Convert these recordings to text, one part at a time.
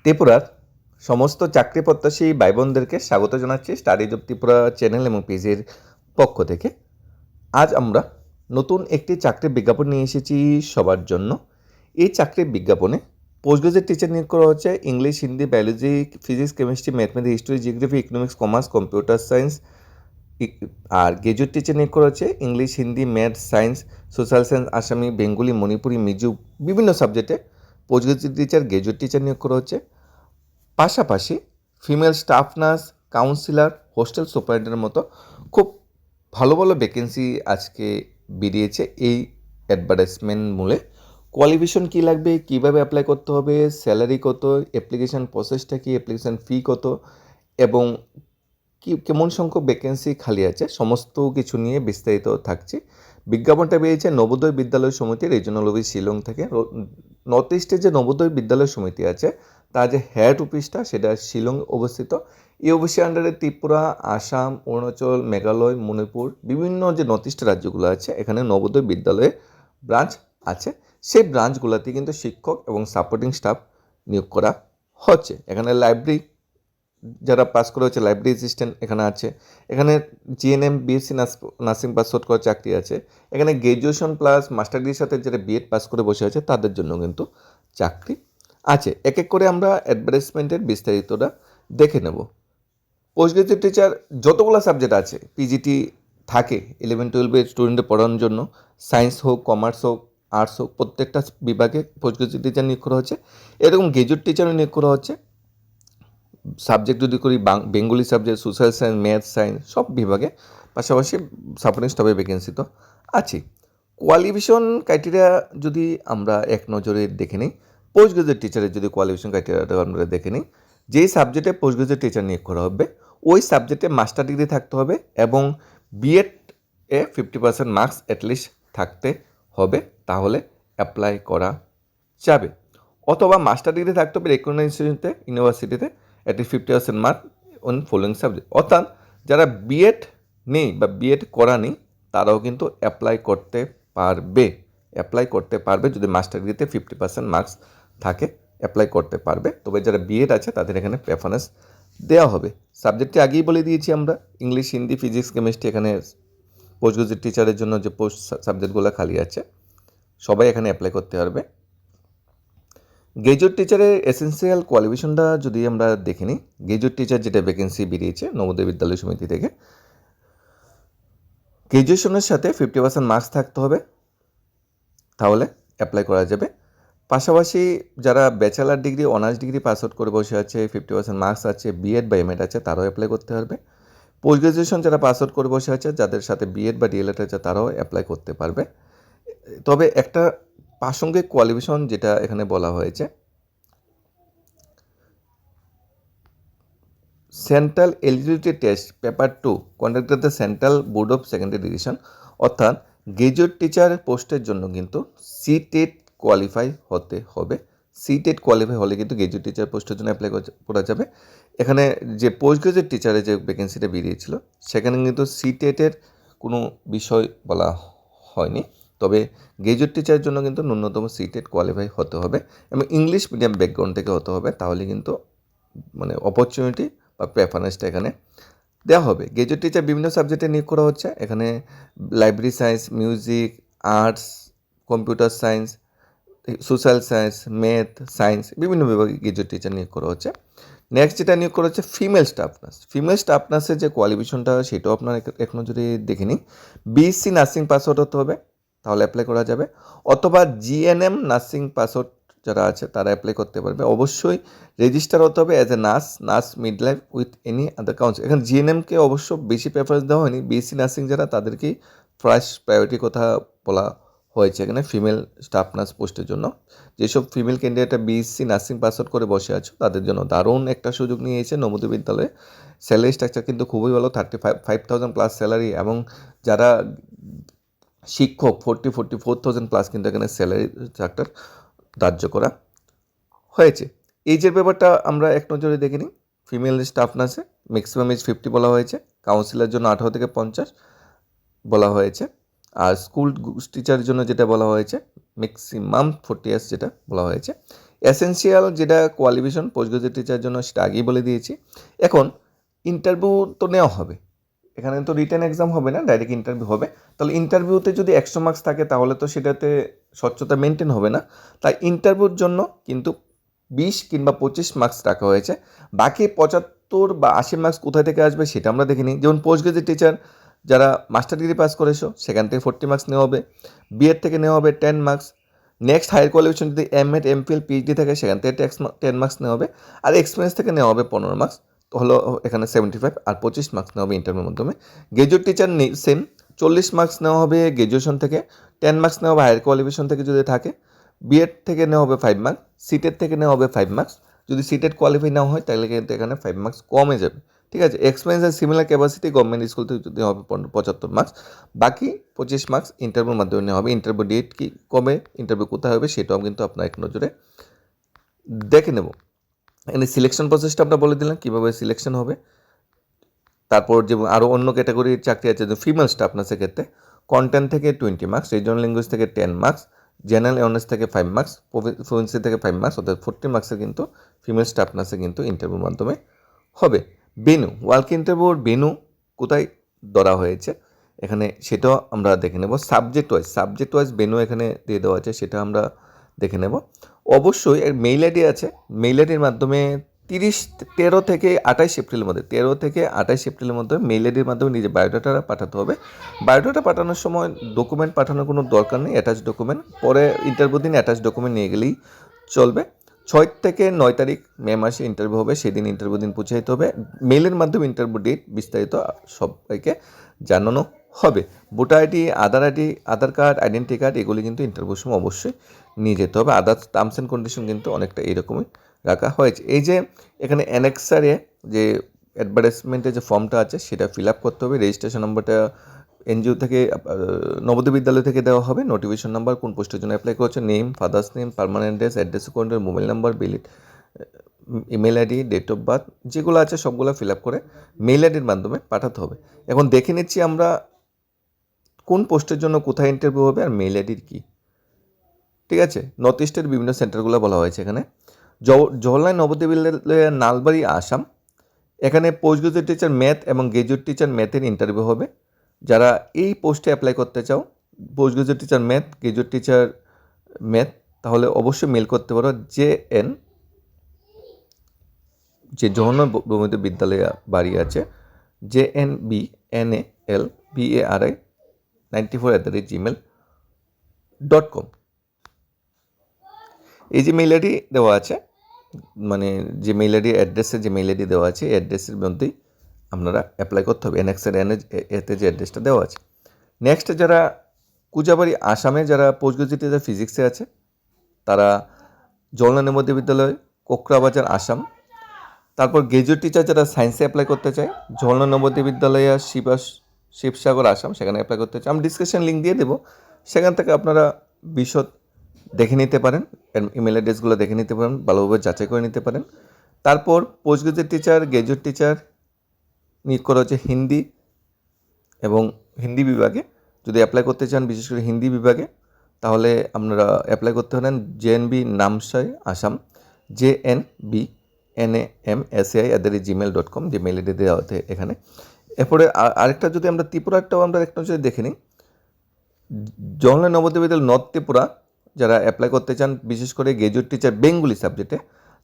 ত্রিপুরার সমস্ত চাকরি প্রত্যাশী ভাই বোনদেরকে স্বাগত জানাচ্ছি স্টাডিজ অব ত্রিপুরা চ্যানেল এবং পেজের পক্ষ থেকে। আজ আমরা নতুন একটি চাকরির বিজ্ঞাপন নিয়ে এসেছি সবার জন্য। এই চাকরির বিজ্ঞাপনে পোস্ট গ্রাজুয়েট টিচার নিয়োগ করা হচ্ছে English, Hindi, biology, physics, chemistry, mathematics, history, geography, economics, commerce, computer science. আর গ্রাজুয়েট টিচার নিয়োগ করা হচ্ছে English, Hindi, math, science, social science, আসামি, বেঙ্গলি, মণিপুরি, মিজু বিভিন্ন সাবজেক্টে post graduate teacher, graduate teacher নিয়োগ করা হচ্ছে। পাশাপাশি female staff nurse, counsellor, hostel সুপারিনটেন্ডেন্টের মতো খুব ভালো ভালো ভ্যাকেন্সি আজকে বেরিয়েছে এই অ্যাডভার্টাইজমেন্ট মূলে। কোয়ালিফিকেশন কী লাগবে, কীভাবে অ্যাপ্লাই করতে হবে, স্যালারি কত, অ্যাপ্লিকেশান প্রসেসটা কী, অ্যাপ্লিকেশান ফি কত এবং কেমন সংখ্যক ভ্যাকেন্সি খালি আছে সমস্ত কিছু নিয়ে বিস্তারিত থাকছে। বিজ্ঞাপনটা বেরিয়েছে নবোদয় বিদ্যালয় সমিতি রিজনাল অফিস শিলং থেকে। নর্থ ইস্টে যে নবোদয় বিদ্যালয় সমিতি আছে তার যে হেড অফিসটা সেটা শিলং অবস্থিত। এই অফিসের আন্ডারে ত্রিপুরা, আসাম, অরুণাচল, মেঘালয়, মণিপুর বিভিন্ন যে নর্থ ইস্টের রাজ্যগুলো আছে এখানে নবোদয় বিদ্যালয়ে ব্রাঞ্চ আছে। সেই ব্রাঞ্চগুলোতে কিন্তু শিক্ষক এবং সাপোর্টিং স্টাফ নিয়োগ করা হচ্ছে। এখানে লাইব্রেরি যারা পাস করে হচ্ছে লাইব্রেরি অ্যাসিস্ট্যান্ট এখানে আছে। এখানে GNM, BSc nursing pass out করা চাকরি আছে। এখানে গ্র্যাজুয়েশন প্লাস মাস্টার ডিগ্রির সাথে যারা বিএড পাস করে বসে আছে তাদের জন্য কিন্তু চাকরি আছে। এক এক করে আমরা অ্যাডভার্টাইজমেন্টের বিস্তারিতটা দেখে নেব। পোস্ট গ্রাজুয়েট টিচার যতগুলো সাবজেক্ট আছে পিজিটি থাকে 11-12 স্টুডেন্টদের পড়ানোর জন্য, সায়েন্স হোক, কমার্স হোক, আর্টস হোক, প্রত্যেকটা বিভাগে পোস্ট গ্রাজুয়েট টিচার নিয়োগ করা হচ্ছে। এরকম গ্র্যাজুয়েট টিচারও নিয়োগ করা হচ্ছে। সাবজেক্ট যদি করি Bengali subject, social science, math, science সব বিভাগে, পাশাপাশি সাপোর্টিং স্টাফের ভ্যাকেন্সি তো আছেই। কোয়ালিফিকেশন ক্রাইটেরিয়া যদি আমরা এক নজরে দেখে নিই, পোস্ট গ্রাজুয়েট টিচারের যদি কোয়ালিফিকেশন ক্রাইটেরিয়াটা আমরা দেখে নিই, যেই সাবজেক্টে পোস্ট গ্রাজুয়েট টিচার নিয়োগ করা হবে ওই সাবজেক্টে মাস্টার ডিগ্রি থাকতে হবে এবং বিএড এ 50% মার্কস অ্যাটলিস্ট থাকতে হবে, তাহলে অ্যাপ্লাই করা যাবে। অথবা মাস্টার ডিগ্রি থাকতে হবে রেকগনাইজড ইনস্টিটিউটে, ইউনিভার্সিটিতে at least 50% mark on following subject. অর্থাৎ যারা বিএড নেই বা বিএড করা নেই তারাও কিন্তু অ্যাপ্লাই করতে পারবে যদি মাস্টার ডিগ্রিতে 50% মার্কস থাকে অ্যাপ্লাই করতে পারবে। তবে যারা বিএড আছে তাদের এখানে প্রেফারেন্স দেওয়া হবে। সাবজেক্টটি আগেই বলে দিয়েছি আমরা, ইংলিশ, হিন্দি, ফিজিক্স, কেমিস্ট্রি এখানে পোস্ট গ্রাজুয়েট টিচারের জন্য যে পোস্ট সাবজেক্টগুলো খালি আছে সবাই এখানে অ্যাপ্লাই করতে পারবে। গ্রাজুয়েট টিচারের এসেন্সিয়াল কোয়ালিফিকেশনটা যদি আমরা দেখে নিই, গ্রাজুয়েট টিচার যেটা ভ্যাকেন্সি বেরিয়েছে নবোদয় বিদ্যালয় সমিতি থেকে, গ্রাজুয়েশনের সাথে 50% মার্কস থাকতে হবে, তাহলে অ্যাপ্লাই করা যাবে। পাশাপাশি যারা bachelor degree, honours degree pass out করে বসে আছে, 50% মার্কস আছে, বিএড বা এমএড আছে তারাও অ্যাপ্লাই করতে পারবে। পোস্ট গ্রাজুয়েশন যারা পাস আউট করে বসে আছে যাদের সাথে বিএড বা ডিএলএড আছে তারাও অ্যাপ্লাই করতে পারবে। তবে একটা প্রাসঙ্গিক কোয়ালিফিকেশন যেটা এখানে বলা হয়েছে, central eligibility test paper 2 conducted the central board of secondary education. অর্থাৎ গ্রাজুয়েট টিচার পোস্টের জন্য কিন্তু সিটেট কোয়ালিফাই হতে হবে। সিটেট কোয়ালিফাই হলে কিন্তু গ্রাজুয়েট টিচার পোস্টের জন্য অ্যাপ্লাই করা যাবে। এখানে যে পোস্ট গ্রাজুয়েট টিচারের যে ভ্যাকেন্সিটা বেরিয়েছিল সেখানে কিন্তু সিটেটের কোনো বিষয় বলা হয়নি। তবে গ্রাজুয়েট টিচারের জন্য কিন্তু ন্যূনতম সিটেট কোয়ালিফাই হতে হবে এবং ইংলিশ মিডিয়াম ব্যাকগ্রাউন্ড থেকে হতে হবে, তাহলে কিন্তু অপরচুনিটি বা প্রেফারেন্সটা এখানে দেওয়া হবে। গ্রাজুয়েট টিচার বিভিন্ন সাবজেক্টে নিয়োগ করা হচ্ছে। এখানে library science, music, arts, computer science, social science, math, science বিভিন্ন বিভাগে গ্রাজুয়েট টিচার নিয়োগ করা হচ্ছে। নেক্সট যেটা নিয়োগ করা হচ্ছে female staff nurse. Female staff নার্সের যে কোয়ালিফিকেশনটা সেটাও আপনার এক নজরে দেখে নিন। বিএসসি নার্সিং পাস আউট হতে হবে, তাহলে অ্যাপ্লাই করা যাবে। অথবা জিএনএম নার্সিং পাস আউট যারা আছে তারা অ্যাপ্লাই করতে পারবে। অবশ্যই রেজিস্টার হতে হবে as a nurse midlife with any other council. এখানে জিএনএমকে অবশ্য বেশি প্রেফারেন্স দেওয়া হয়নি, বিএসসি নার্সিং যারা তাদেরকেই ফার্স্ট প্রায়োরিটি কথা বলা হয়েছে এখানে ফিমেল স্টাফ নার্স পোস্টের জন্য। যেসব ফিমেল ক্যান্ডিডেটরা বিএসসি নার্সিং পাস আউট করে বসে আছো তাদের জন্য দারুণ একটা সুযোগ নিয়েছে নবোদয় বিদ্যালয়ে। স্যালারি স্ট্রাকচার কিন্তু খুবই ভালো, 35,000 প্লাস স্যালারি এবং যারা শিক্ষক 44,000 প্লাস কিন্তু এখানে স্যালারি স্ট্রাকচার ধার্য করা হয়েছে। এইজের ব্যাপারটা আমরা এক নজরে দেখে নিই। ফিমেল স্টাফ নার্সে ম্যাক্সিমাম এজ 50 বলা হয়েছে, কাউন্সিলের জন্য 18 থেকে 50 বলা হয়েছে, আর স্কুল টিচারের জন্য যেটা বলা হয়েছে ম্যাক্সিমাম 40 ইয়ার্স যেটা বলা হয়েছে। এসেনশিয়াল যেটা কোয়ালিফিকেশন পোস্ট গ্রাজুয়েট টিচারের জন্য সেটা আগেই বলে দিয়েছি। এখন ইন্টারভিউ তো নেওয়া হবে, এখানে তো রিটেন এক্সাম হবে না, ডাইরেক্ট ইন্টারভিউ হবে। তাহলে ইন্টারভিউতে যদি 100 মার্কস থাকে তাহলে তো সেটাতে স্বচ্ছতা মেনটেন হবে না, তাই ইন্টারভিউর জন্য কিন্তু 20 কিংবা 25 মার্কস রাখা হয়েছে। বাকি 75 বা 80 মার্কস কোথায় থেকে আসবে সেটা আমরা দেখে নিই। যেমন পোস্ট গ্রাজুয়েট টিচার যারা মাস্টার ডিগ্রি পাস করেছো সেখান থেকে 40 মার্কস নেওয়া হবে, বিএড থেকে নেওয়া হবে 10 মার্কস, নেক্সট হায়ার কোয়ালিফিকেশন যদি এমএড এমফিল পিএইচডি থাকে সেখান থেকে 10 মার্কস নেওয়া হবে, আর এক্সপিরিয়েন্স থেকে নেওয়া হবে 15 মার্কস, তো হলো এখানে 75, আর 25 মার্কস নেওয়া হবে ইন্টারভিউর মাধ্যমে। গ্রাজুয়েট টিচার সেম 40 মার্কস নেওয়া হবে গ্রাজুয়েশন থেকে, 10 মার্কস নেওয়া হবে হায়ার কোয়ালিফিকেশন থেকে যদি থাকে, বিএড থেকে নেওয়া হবে 5 মার্কস, সিটেট থেকে নেওয়া হবে 5 মার্কস, যদি সিটেট কোয়ালিফাই না হয় তাহলে কিন্তু এখানে 5 মার্কস কমে যাবে, ঠিক আছে। Experience are similar capacity government school থেকে যদি হবে 75 মার্কস, বাকি 25 মার্কস ইন্টারভিউর মাধ্যমে নেওয়া হবে। ইন্টারভিউ ডেট কি, কবে ইন্টারভিউ কোথায় হবে সেটাও কিন্তু আপনার এক নজরে দেখে নেব। এখানে সিলেকশন প্রসেসটা আমরা বলে দিলাম কীভাবে সিলেকশন হবে। তারপর যে আরও অন্য ক্যাটাগরির চাকরি আছে, যে ফিমেল স্টাফ নার্সের ক্ষেত্রে কন্টেন্ট থেকে 20 মার্কস, রিজনাল ল্যাঙ্গুয়েজ থেকে 10 মার্কস, জেনারেল অ্যাওয়ারনেস থেকে 5 মার্কস, ফ্লুয়েন্সি থেকে 5 মার্কস, অর্থাৎ 40 মার্কসের কিন্তু ফিমেল স্টাফ নার্সে কিন্তু ইন্টারভিউর মাধ্যমে হবে। বেনু, ওয়ার্ক ইন্টারভিউর বেনু কোথায় ধরা হয়েছে এখানে সেটাও আমরা দেখে নেব। সাবজেক্ট ওয়াইজ বেনু এখানে দিয়ে দেওয়া আছে, সেটা আমরা দেখে নেব। অবশ্যই মেইল আইডি আছে, মেইল আইডির মাধ্যমে 13 থেকে 28 এপ্রিলের মধ্যে, 13 থেকে 28 এপ্রিলের মধ্যে মেইল আইডির মাধ্যমে নিজের বায়োডাটা পাঠাতে হবে। বায়োডাটা পাঠানোর সময় ডকুমেন্ট পাঠানোর কোনো দরকার নেই, অ্যাটাচ ডকুমেন্ট পরে ইন্টারভিউ দিন অ্যাটাচ ডকুমেন্ট নিয়ে গেলেই চলবে। 6 থেকে 9 তারিখ মে মাসে ইন্টারভিউ হবে, সেদিন ইন্টারভিউ দিন পৌঁছে যেতে হবে। মেইলের মাধ্যমে ইন্টারভিউ ডেট বিস্তারিত সবাইকে জানানো হবে। ভোটার আইডি, আধার কার্ড, আইডেন্টি কার্ড এগুলি কিন্তু ইন্টারভিউর সময় অবশ্যই নিয়ে যেতে হবে। আদার্স টার্মস অ্যান্ড কন্ডিশন কিন্তু অনেকটা এরকমই রাখা হয়েছে। এই যে এখানে অ্যানেক্সারে যে অ্যাডভার্টাইজমেন্টের যে ফর্মটা আছে সেটা ফিল আপ করতে হবে। রেজিস্ট্রেশন নাম্বারটা এনজিও থেকে নবোদয় বিদ্যালয় থেকে দেওয়া হবে। নোটিফিকেশন নাম্বার, কোন পোস্টের জন্য অ্যাপ্লাই করছে, name, father's name, permanent address অ্যাকাউন্টের mobile number, email ID, date of birth যেগুলো আছে সবগুলো ফিল আপ করে মেইল আইডির মাধ্যমে পাঠাতে হবে। এখন দেখে নিচ্ছি আমরা কোন পোস্টের জন্য কোথায় ইন্টারভিউ হবে আর মেইল আইডির কী, ঠিক আছে। নর্থ ইস্টের বিভিন্ন সেন্টারগুলো বলা হয়েছে এখানে। জওহরলাল নবোদয় বিদ্যালয়, নালবাড়ি, আসাম। এখানে পোস্ট গ্রাজুয়েট টিচার ম্যাথ এবং গ্রাজুয়েট টিচার ম্যাথের ইন্টারভিউ হবে। যারা এই পোস্টে অ্যাপ্লাই করতে চাও, post graduate teacher math, graduate teacher math, তাহলে অবশ্যই মেল করতে পারো যে জওহরলাল নবোদয় বিদ্যালয় বাড়ি আছে JNBNALBARI94@gmail.com। এই যে মেইল আইডি দেওয়া আছে, মানে যে মেইল আইডি অ্যাড্রেসে যে মেইল আইডি দেওয়া আছে অ্যাড্রেসের মধ্যেই আপনারা অ্যাপ্লাই করতে হবে। এনএক্সের এতে যে অ্যাড্রেসটা দেওয়া আছে। নেক্সট যারা কুচাবাড়ি আসামে যারা পোস্ট গ্রাজুয়েট টিচার ফিজিক্সে আছে তারা জওহরলাল নবোদয় বিদ্যালয়, কোকরাবাজার, আসাম। তারপর গ্রাজুয়েট টিচার যারা সায়েন্সে অ্যাপ্লাই করতে চায় জওহরলাল নবোদয় বিদ্যালয় শিবসাগর, আসাম, সেখানে অ্যাপ্লাই করতে চায়। আমি ডিসক্রিপশন লিঙ্ক দিয়ে দেবো, সেখান থেকে আপনারা বিশদ দেখে নিতে পারেন, ইমেল অ্যাড্রেসগুলো দেখে নিতে পারেন, ভালোভাবে যাচাই করে নিতে পারেন। তারপর post graduate teacher, graduate teacher নিয়োগ করা হচ্ছে হিন্দি এবং হিন্দি বিভাগে। যদি অ্যাপ্লাই করতে চান বিশেষ করে হিন্দি বিভাগে তাহলে আপনারা অ্যাপ্লাই করতে পারেন JNB নামসাই, আসাম, JNBNAMSAI@gmail.com, যে মেল আইডি দেওয়া হতে এখানে। এরপরে আরেকটা যদি আমরা ত্রিপুরাটাও আমরা একটা যদি দেখে নিই, জওহরলাল নবোদয় বিদ্যালয় নর্থ ত্রিপুরা যারা অ্যাপ্লাই করতে চান বিশেষ করে গ্রাজুয়েট টিচার বেঙ্গলি সাবজেক্টে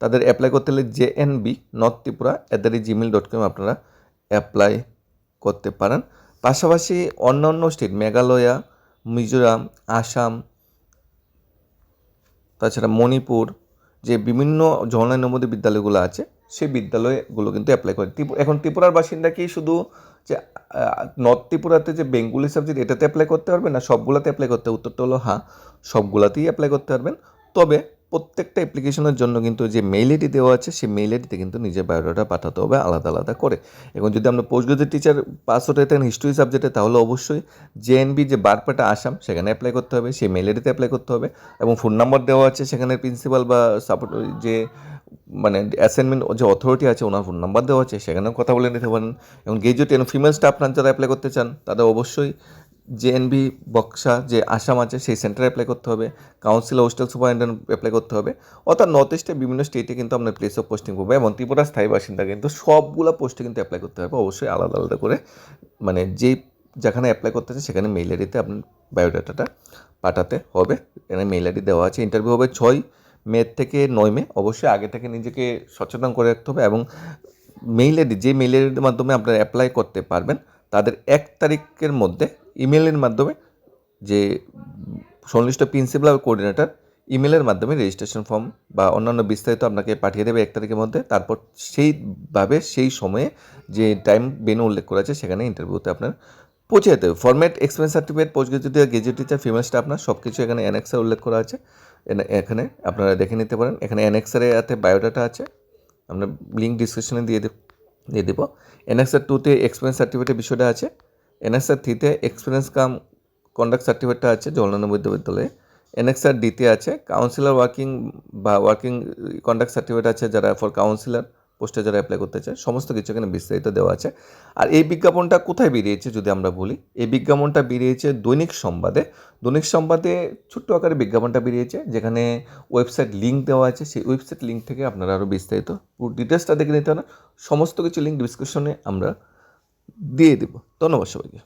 তাদের অ্যাপ্লাই করতে হলে JNB নর্থ ত্রিপুরা@gmail.com আপনারা অ্যাপ্লাই করতে পারেন। পাশাপাশি অন্যান্য স্টেট মেঘালয়া, মিজোরাম, আসাম, তাছাড়া মণিপুর যে বিভিন্ন জওহরলাল নবোদয় বিদ্যালয়গুলো আছে সেই বিদ্যালয়গুলো কিন্তু অ্যাপ্লাই করে। এখন ত্রিপুরার বাসিন্দা কি শুধু যে নর্থ ত্রিপুরাতে যে বেঙ্গলি সাবজেক্ট এটাতে অ্যাপ্লাই করতে পারবেন না সবগুলোতে অ্যাপ্লাই করতে? উত্তরটা হলো হ্যাঁ, সবগুলোতেই অ্যাপ্লাই করতে পারবেন। তবে প্রত্যেকটা অ্যাপ্লিকেশনের জন্য কিন্তু যে মেইল আইডি দেওয়া আছে সেই মেইল আইডিতে কিন্তু নিজের বায়োডাটা পাঠাতে হবে আলাদা আলাদা করে। এখন যদি আমরা পোস্ট গ্রাজুয়েট টিচার পাস হতে থাকেন হিস্ট্রি সাবজেক্টে তাহলে অবশ্যই JNB যে বারপেটা আসাম সেখানে অ্যাপ্লাই করতে হবে, সেই মেইল আইডিতে অ্যাপ্লাই করতে হবে এবং ফোন নাম্বার দেওয়া আছে সেখানে প্রিন্সিপাল বা সাপোর্ট যে মানে অ্যাসাইনমেন্ট যে অথরিটি আছে ওনার ফোন নাম্বার দেওয়া আছে সেখানেও কথা বলে নিতে পারেন। এবং গ্রাজুয়েট এবং ফিমেল স্টাফ নার্স যারা অ্যাপ্লাই করতে চান তাদের অবশ্যই জেএনবি বক্সা যে আসাম আছে সেই সেন্টারে অ্যাপ্লাই করতে হবে, কাউন্সিলর হোস্টেল সুপারিনটেন্ডেন্ট অ্যাপ্লাই করতে হবে। অর্থাৎ নর্থ ইস্টের বিভিন্ন স্টেটে কিন্তু আপনার প্লেস অফ পোস্টিং পাবে এবং ত্রিপুরা স্থায়ী বাসিন্দা কিন্তু সবগুলো পোস্টে কিন্তু অ্যাপ্লাই করতে হবে, অবশ্যই আলাদা আলাদা করে মানে যেই যেখানে অ্যাপ্লাই করতে আছে সেখানে মেইল আইডিতে আপনার বায়োডাটাটা পাঠাতে হবে। এখানে মেইল আইডি দেওয়া আছে। ইন্টারভিউ হবে 6 মে থেকে 9 মে। অবশ্যই আগে থেকে নিজেকে সচেতন করে রাখতে হবে এবং মেইল আইডি যে মেইল আইডির মাধ্যমে আপনারা অ্যাপ্লাই করতে পারবেন তাদের 1 তারিখের মধ্যে ইমেলের মাধ্যমে যে সংশ্লিষ্ট প্রিন্সিপাল আর কোঅর্ডিনেটর ইমেলের মাধ্যমে রেজিস্ট্রেশন ফর্ম বা অন্যান্য বিস্তারিত আপনাকে পাঠিয়ে দেবে 1 তারিখের মধ্যে। তারপর সেইভাবে সেই সময়ে যে টাইম বেনু উল্লেখ করা আছে সেখানে ইন্টারভিউতে আপনার পৌঁছে যেতে হবে। Format experience certificate, post graduate, graduate teacher, female staff আপনার সব কিছু এখানে অ্যানেক্সার উল্লেখ করা আছে। এখানে আপনারা দেখে নিতে পারেন। এখানে অ্যানেক্সারে এতে বায়োডাটা আছে, আমরা লিঙ্ক ডিসক্রিপশনে দিয়ে দেব। অ্যানেক্সার 2তে এক্সপিরিয়েন্স সার্টিফিকেটের বিষয়টা আছে। অ্যানেক্সার 3তে এক্সপিরিয়েন্স কাম কন্ডাক্ট সার্টিফিকেটটা আছে জওহরলাল নেহরু বিশ্ববিদ্যালয়ে। অ্যানেক্সার ডিতে আছে কাউন্সিলর ওয়ার্কিং কন্ডাক্ট সার্টিফিকেট আছে যারা ফর কাউন্সিলর পোস্টে যারা অ্যাপ্লাই করতে চায়, সমস্ত কিছু এখানে বিস্তারিত দেওয়া আছে। আর এই বিজ্ঞাপনটা কোথায় বেরিয়েছে যদি আমরা বলি, এই বিজ্ঞাপনটা বেরিয়েছে দৈনিক সংবাদে। দৈনিক সংবাদে ছোট্ট আকারে বিজ্ঞাপনটা বেরিয়েছে, যেখানে ওয়েবসাইট লিঙ্ক দেওয়া আছে। সেই ওয়েবসাইট লিঙ্ক থেকে আপনারা আরও বিস্তারিত পুরো ডিটেলসটা দেখে নিতে পারেন। সমস্ত কিছু লিঙ্ক ডিসক্রিপশনে আমরা দিয়ে দেবো। ধন্যবাদ সবাইকে।